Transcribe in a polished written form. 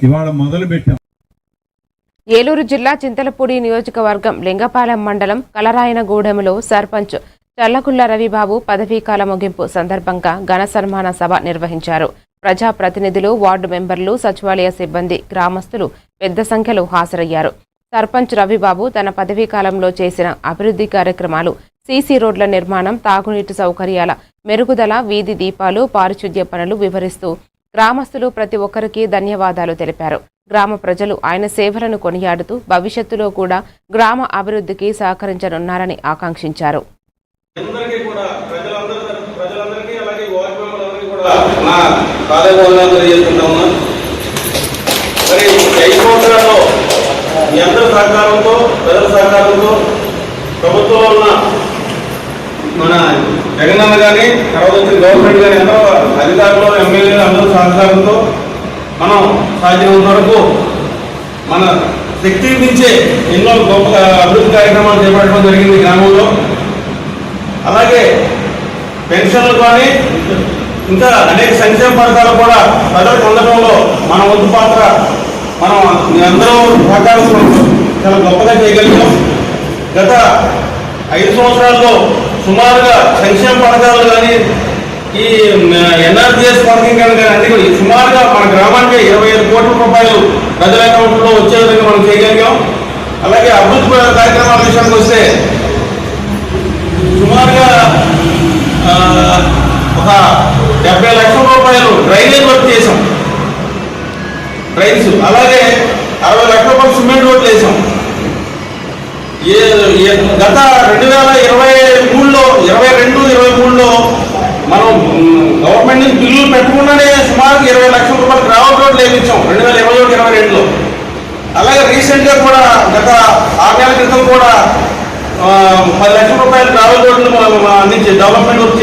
ఇవాళ మొదలుపెట్టాం. ఏలూరు జిల్లా చింతలపూడి నియోజకవర్గం లింగపాలెం మండలం కలరాయనగూడెంలో సర్పంచ్ చల్లకుళ్ల రవిబాబు పదవీకాల ముగింపు సందర్భంగా ఘన సన్మాన సభ నిర్వహించారు. ప్రజాప్రతినిధులు, వార్డు మెంబర్లు, సచివాలయ సిబ్బంది, గ్రామస్తులు పెద్ద సంఖ్యలో హాజరయ్యారు. సర్పంచ్ రవిబాబు తన పదవీకాలంలో చేసిన అభివృద్ధి కార్యక్రమాలు, సీసీ రోడ్ల నిర్మాణం, తాగునీటి సౌకర్యాల మెరుగుదల, వీధి దీపాలు, పారిశుద్ధ్య పనులు వివరిస్తూ గ్రామస్తులు ప్రతి ఒక్కరికి ధన్యవాదాలు తెలిపారు. గ్రామ ప్రజలు ఆయన సేవలను కొనియాడుతూ భవిష్యత్తులో కూడా గ్రామ అభివృద్ధికి సహకరించనున్నారని ఆకాంక్షించారు. ప్రభుత్వంలో ఉన్న మన జగనన్న కానీ తర్వాత వచ్చిన గవర్నమెంట్ కానీ అందరూ అధికారులు, ఎమ్మెల్యేలు అందరూ సహకారంతో మనం సాధ్యమైనంత వరకు మన శక్తి మించే ఎన్నో గొప్ప అభివృద్ధి కార్యక్రమాలు చేపట్టడం జరిగింది గ్రామంలో. అలాగే పెన్షన్లు కానీ ఇంకా అనేక సంక్షేమ పథకాలు కూడా ప్రజలకు అందడంలో మన వంతు పాత్ర మనం అందరూ సహకారంతో చాలా గొప్పగా చేయగలిగాం. గత 5 సంవత్సరాల్లో సుమారుగా సంక్షేమ పథకాలు కానీ ఈ ఎన్ఆర్జీఎస్ పథకం కానీ అన్ని సుమారుగా మన గ్రామానికి 25 కోట్ల రూపాయలు ప్రజల అకౌంట్లో వచ్చే విధంగా మనం చేయగలిగాం. అలాగే అభివృద్ధి కార్యక్రమాల విషయానికి వస్తే సుమారుగా ఒక 70 లక్షల రూపాయలు డ్రైనేజ్ వర్క్ చేసాం, డ్రైన్స్. అలాగే 60 లక్షల రూపాయలు సిమెంట్ రోడ్లు వేసాం. గత 2022-23లో మనం గవర్నమెంట్ నుంచి బిల్లులు పెట్టకుండానే సుమారు 20 లక్షల రూపాయలు గ్రావెల్ రోడ్లు వేయించాం 2021-22లో. అలాగే రీసెంట్గా కూడా గత 6 నెలల క్రితం కూడా 10 లక్షల రూపాయలు గ్రావెల్ రోడ్లు అందించి డెవలప్మెంట్ వర్క్